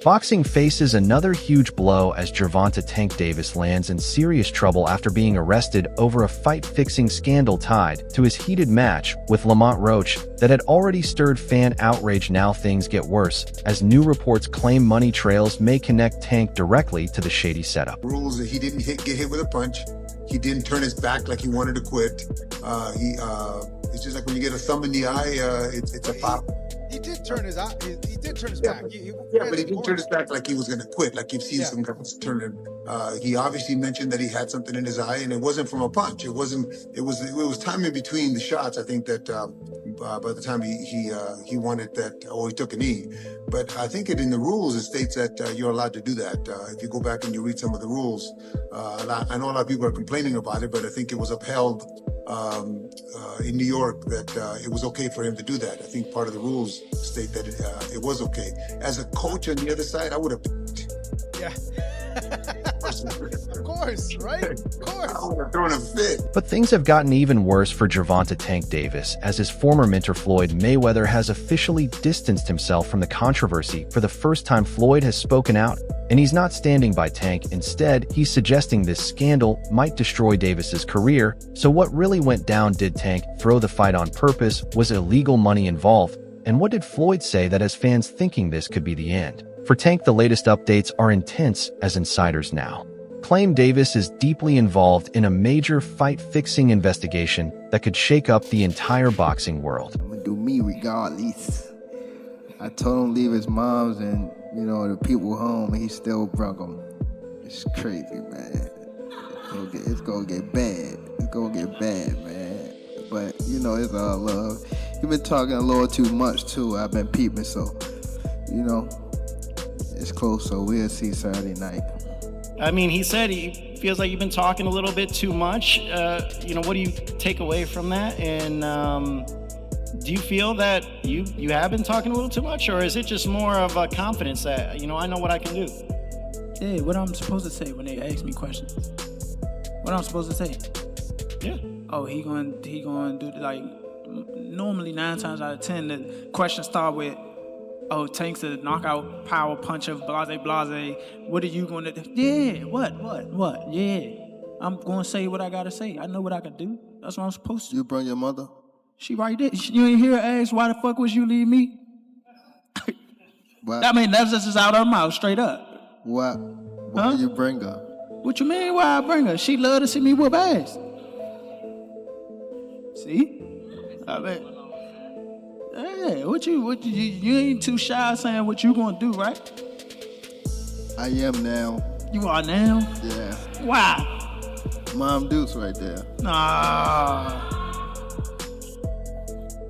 Boxing faces another huge blow as Gervonta "Tank" Davis lands in serious trouble after being arrested over a fight-fixing scandal tied to his heated match with Lamont Roach that had already stirred fan outrage. Now things get worse, as new reports claim money trails may connect Tank directly to the shady setup. Rules that he didn't get hit with a punch. He didn't turn his back like he wanted to quit. It's just like when you get a thumb in the eye, it's a foul. He did turn his eye. He did turn his back. But he didn't turn his back like he was going to quit. Like you've seen some guys turn it. He obviously mentioned that he had something in his eye, and it wasn't from a punch. It wasn't. It was time in between the shots. I think that by the time he wanted that, or he took a knee. But I think in the rules it states that you're allowed to do that. If you go back and you read some of the rules, I know a lot of people are complaining about it, but I think it was upheld in New York that it was okay for him to do that. I think part of the rules state that it was okay. As a coach on the other side, I would have. Yeah. Of course, right? Of course. I would have thrown a fit. But things have gotten even worse for Gervonta "Tank" Davis, as his former mentor Floyd Mayweather has officially distanced himself from the controversy. For the first time, Floyd has spoken out, and he's not standing by Tank. Instead, he's suggesting this scandal might destroy Davis's career. So what really went down? Did Tank throw the fight on purpose? Was illegal money involved? And what did Floyd say that has fans thinking this could be the end? For Tank, the latest updates are intense, as insiders now claim Davis is deeply involved in a major fight-fixing investigation that could shake up the entire boxing world. I'm gonna do me regardless. I told him to leave his mom's and, the people home, and he still brung them. It's crazy, man. It's gonna get bad. It's gonna get bad, man. But, it's all love. You've been talking a little too much, too. I've been peeping, so, it's close, so we'll see Saturday night. I mean, he said he feels like you've been talking a little bit too much. What do you take away from that? And do you feel that you have been talking a little too much, or is it just more of a confidence that, I know what I can do? Yeah, what I'm supposed to say when they ask me questions. What I'm supposed to say? Yeah. Oh, he going to do, like, normally 9 times out of 10, the questions start with, oh, Tank's a knockout power puncher, blase. What are you going to do? Yeah, what? Yeah. I'm going to say what I got to say. I know what I can do. That's what I'm supposed to. You bring your mother? She right there. You ain't hear her ask, why the fuck was you leave me? What? I mean, that's just out her mouth, straight up. What? Why you bring her? What you mean, why I bring her? She love to see me whoop ass. See? I mean... Hey, you ain't too shy saying what you gonna do, right? I am now. You are now? Yeah. Why? Mom Deuce right there. Nah.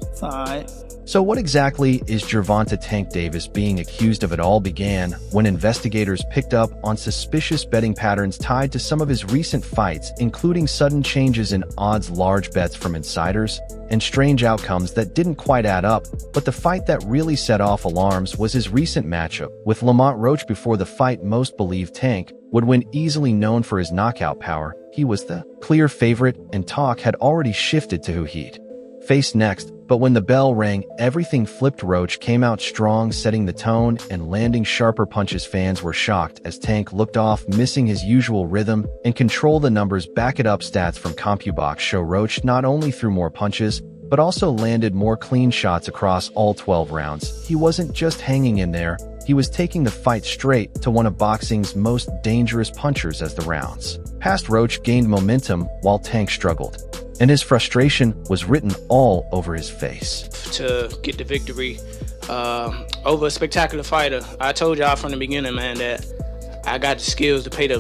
It's alright. So what exactly is Gervonta "Tank" Davis being accused of? It all began when investigators picked up on suspicious betting patterns tied to some of his recent fights, including sudden changes in odds, large bets from insiders, and strange outcomes that didn't quite add up. But the fight that really set off alarms was his recent matchup with Lamont Roach. Before the fight, most believed Tank would win easily. Known for his knockout power, he was the clear favorite, and talk had already shifted to who he'd face next. But when the bell rang, everything flipped. Roach came out strong, setting the tone and landing sharper punches. Fans were shocked as Tank looked off, missing his usual rhythm and control. The numbers back it up. Stats from CompuBox show Roach not only threw more punches, but also landed more clean shots across all 12 rounds. He wasn't just hanging in there, he was taking the fight straight to one of boxing's most dangerous punchers. As the rounds passed, Roach gained momentum while Tank struggled, and his frustration was written all over his face. To get the victory over a spectacular fighter. I told y'all from the beginning, man, that I got the skills to pay the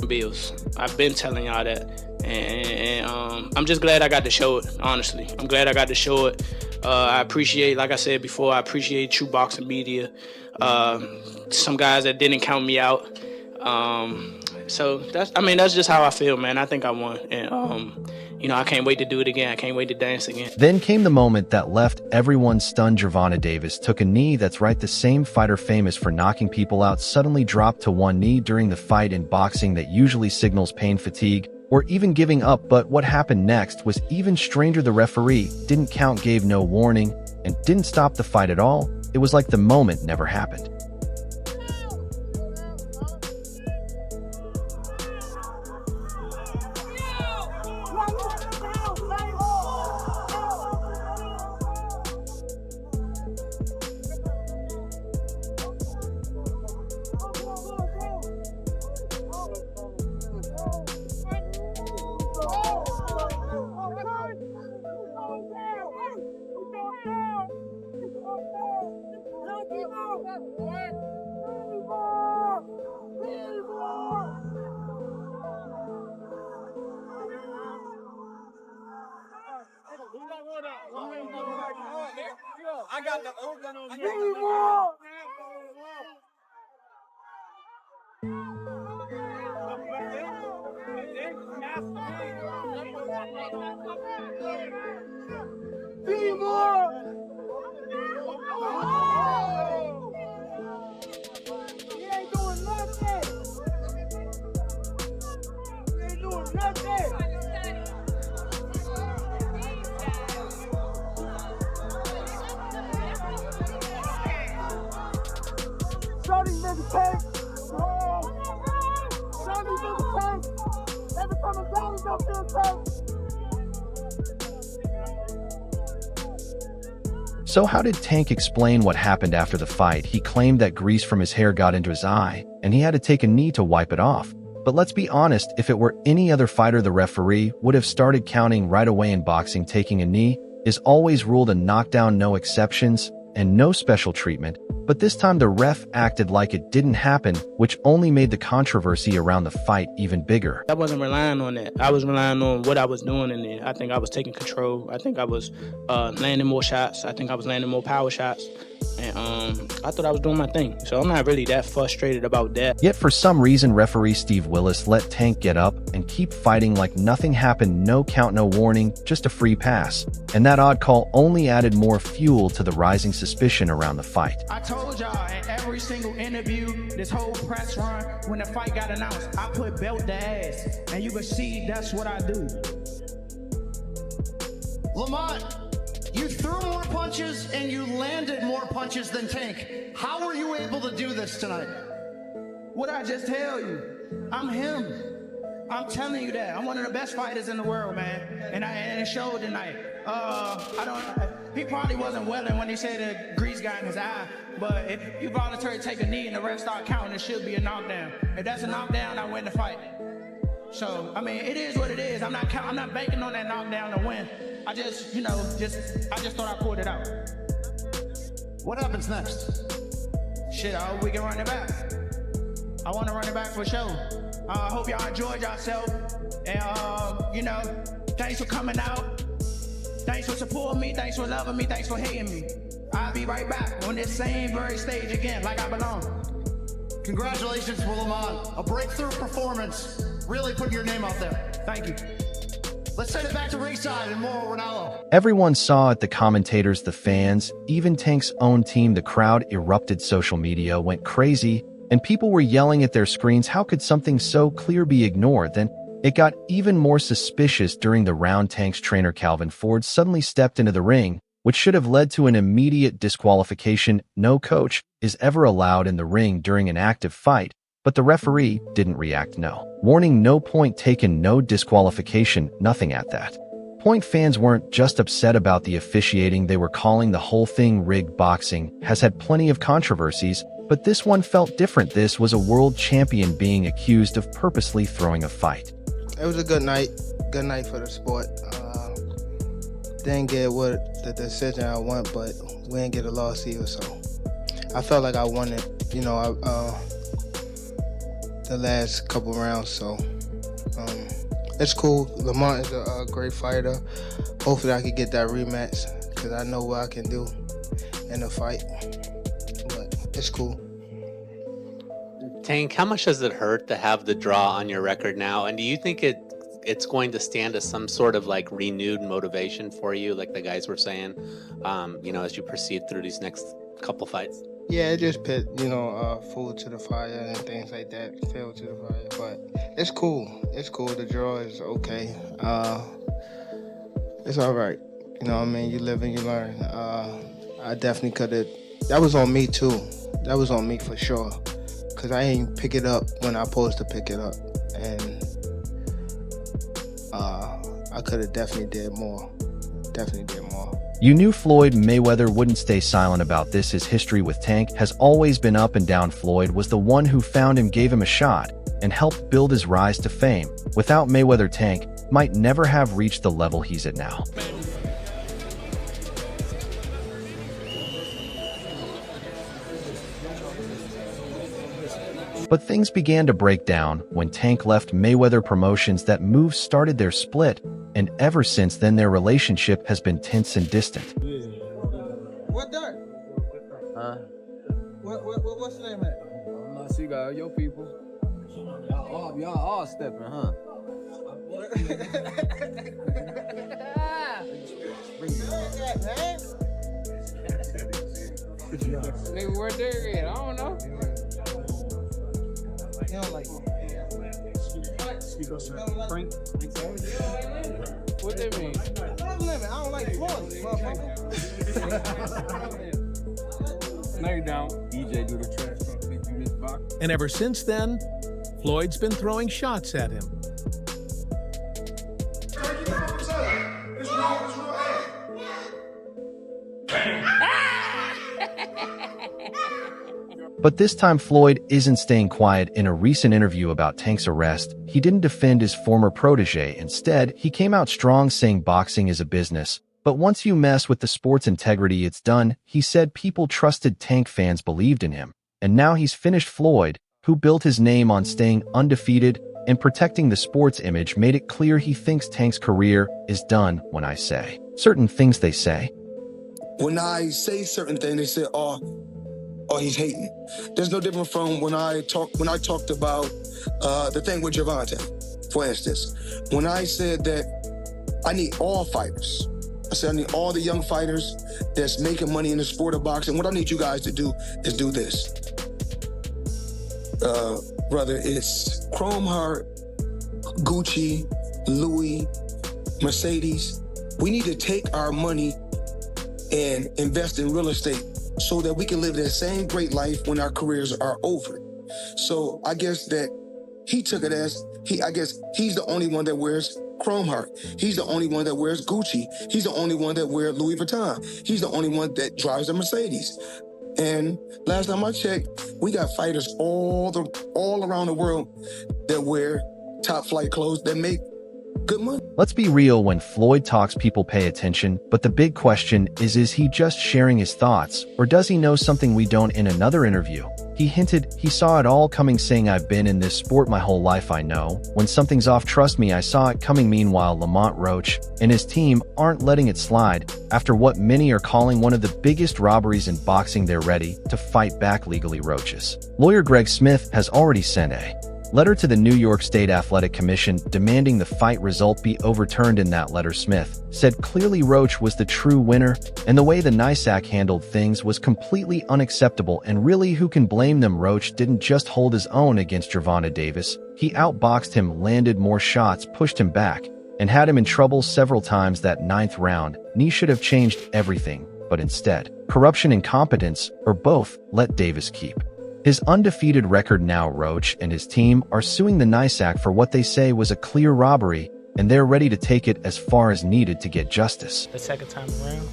bills. I've been telling y'all that. And I'm just glad I got to show it, honestly. I'm glad I got to show it. I appreciate, like I said before, I appreciate true boxing media. Some guys that didn't count me out. So that's just how I feel, man. I think I won. And I can't wait to do it again. I can't wait to dance again. Then came the moment that left everyone stunned. Gervonta Davis took a knee. That's right, the same fighter famous for knocking people out suddenly dropped to one knee during the fight. In boxing, that usually signals pain, fatigue, or even giving up. But what happened next was even stranger. The referee didn't count, gave no warning, and didn't stop the fight at all. It was like the moment never happened. So how did Tank explain what happened after the fight? He claimed that grease from his hair got into his eye, and he had to take a knee to wipe it off. But let's be honest, if it were any other fighter, the referee would have started counting right away. In boxing, taking a knee is always ruled a knockdown, no exceptions, and no special treatment. But this time the ref acted like it didn't happen, which only made the controversy around the fight even bigger. I wasn't relying on that. I was relying on what I was doing in there. I think I was taking control. I think I was landing more shots. I think I was landing more power shots. And I thought I was doing my thing. So I'm not really that frustrated about that. Yet for some reason, referee Steve Willis let Tank get up and keep fighting like nothing happened. No count, no warning, just a free pass. And that odd call only added more fuel to the rising suspicion around the fight. I told y'all in every single interview, this whole press run, when the fight got announced, I put belt to ass. And you can see that's what I do. Lamont, you threw more punches and you landed more punches than Tank. How were you able to do this tonight? What I just tell you, I'm him. I'm telling you that. I'm one of the best fighters in the world, man. And it showed tonight. He probably wasn't welling when he said the grease got in his eye. But if you voluntarily take a knee and the ref start counting, it should be a knockdown. If that's a knockdown, I win the fight. So, I mean, it is what it is. I'm not banking on that knockdown to win. I just thought I pulled it out. What happens next? Shit, I hope we can run it back. I want to run it back for sure. I hope y'all enjoyed yourself. And, thanks for coming out. Thanks for supporting me. Thanks for loving me. Thanks for hating me. I'll be right back on this same very stage again, like I belong. Congratulations, Lamont. A breakthrough performance. Really putting your name out there. Thank you. Let's send it back to ringside and more Ronaldo. Everyone saw it, the commentators, the fans, even Tank's own team. The crowd erupted. Social media went crazy, and people were yelling at their screens. How could something so clear be ignored? Then it got even more suspicious during the round. Tank's trainer Calvin Ford suddenly stepped into the ring, which should have led to an immediate disqualification. No coach is ever allowed in the ring during an active fight, but the referee didn't react. No warning, no point taken, no disqualification, nothing at that point. Fans weren't just upset about the officiating, they were calling the whole thing rigged. Boxing has had plenty of controversies, but this one felt different. This was a world champion being accused of purposely throwing a fight. It was a good night for the sport. Didn't get what the decision I want, but we didn't get a loss either, so I felt like I won it, the last couple rounds, so it's cool. Lamont is a great fighter. Hopefully I can get that rematch because I know what I can do in a fight, but it's cool. Tank, how much does it hurt to have the draw on your record now? And do you think it's going to stand as some sort of like renewed motivation for you, like the guys were saying, as you proceed through these next couple fights? Yeah, it just put, food to the fire and things like that, fuel to the fire. But it's cool. It's cool. The draw is okay. It's all right. You know what I mean? You live and you learn. I definitely could have. That was on me too. That was on me for sure. Because I ain't pick it up when I supposed to pick it up. And I could have definitely did more. You knew Floyd Mayweather wouldn't stay silent about this. His history with Tank has always been up and down. Floyd was the one who found him, gave him a shot, and helped build his rise to fame. Without Mayweather, Tank might never have reached the level he's at now. But things began to break down when Tank left Mayweather Promotions. That move started their split, and ever since then their relationship has been tense and distant. What that? What's the name at? I see you got your people. Y'all all stepping, huh? Nigga, where Derek at? I don't know. You don't like Frank. What that mean? I don't like Floyd, motherfucker. No, you don't. DJ do the trash talk. Think you miss box. And ever since then, Floyd's been throwing shots at him. But this time Floyd isn't staying quiet. In a recent interview about Tank's arrest, he didn't defend his former protege. Instead, he came out strong, saying boxing is a business. But once you mess with the sport's integrity, it's done. He said people trusted Tank, fans believed in him. And now he's finished. Floyd, who built his name on staying undefeated and protecting the sport's image, made it clear he thinks Tank's career is done. When I say certain things, they say. When I say certain things, they say, oh, he's hating. There's no different from when I talked about the thing with Gervonta, for instance. When I said that I need all fighters. I said I need all the young fighters that's making money in the sport of boxing. What I need you guys to do is do this. Brother, it's Chrome Heart, Gucci, Louis, Mercedes. We need to take our money and invest in real estate so that we can live that same great life when our careers are over. So I guess that he took it as, I guess he's the only one that wears Chrome Heart. He's the only one that wears Gucci. He's the only one that wears Louis Vuitton. He's the only one that drives a Mercedes. And last time I checked, we got fighters all around the world that wear top flight clothes that make good money. Let's be real, when Floyd talks, people pay attention, but the big question is he just sharing his thoughts, or does he know something we don't? In another interview, he hinted he saw it all coming, saying, I've been in this sport my whole life. I know when something's off, trust me, I saw it coming. Meanwhile, Lamont Roach and his team aren't letting it slide. After what many are calling one of the biggest robberies in boxing, they're ready to fight back legally. Roach's lawyer Greg Smith has already sent a letter to the New York State Athletic Commission demanding the fight result be overturned. In that letter, Smith said clearly Roach was the true winner, and the way the NYSAC handled things was completely unacceptable. And really, who can blame them? Roach didn't just hold his own against Gervonta Davis. He outboxed him, landed more shots, pushed him back, and had him in trouble several times. That 9th round knee should have changed everything, but instead, corruption, incompetence, or both let Davis keep his undefeated record. Now Roach and his team are suing the NYSAC for what they say was a clear robbery, and they're ready to take it as far as needed to get justice. The second time around,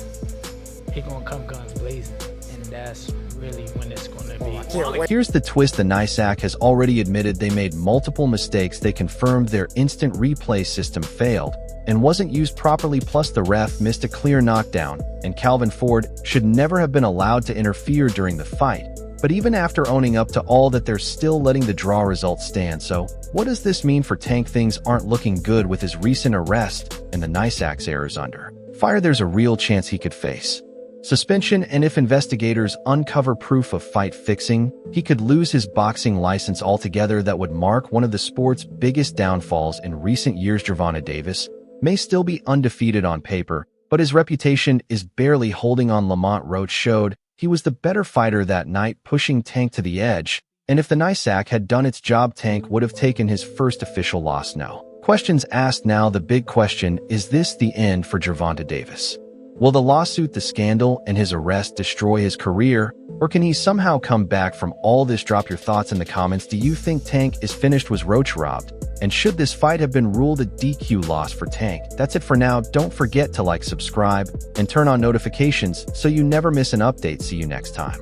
he gonna come guns blazing, and that's really when it's gonna be. Here's the twist. The NYSAC has already admitted they made multiple mistakes. They confirmed their instant replay system failed and wasn't used properly, plus the ref missed a clear knockdown, and Calvin Ford should never have been allowed to interfere during the fight. But even after owning up to all that, they're still letting the draw results stand. So what does this mean for Tank? Things aren't looking good with his recent arrest and the NYSAC's errors under fire. There's a real chance he could face suspension, and if investigators uncover proof of fight fixing, he could lose his boxing license altogether. That would mark one of the sport's biggest downfalls in recent years. Gervonta Davis may still be undefeated on paper, but his reputation is barely holding on. Lamont Roach showed he was the better fighter that night, pushing Tank to the edge, and if the NYSAC had done its job, Tank would have taken his first official loss. No questions asked. Now the big question, is this the end for Gervonta Davis? Will the lawsuit, the scandal, and his arrest destroy his career, or can he somehow come back from all this? Drop your thoughts in the comments. Do you think Tank is finished? Was Roach robbed? And should this fight have been ruled a DQ loss for Tank? That's it for now. Don't forget to like, subscribe, and turn on notifications so you never miss an update. See you next time.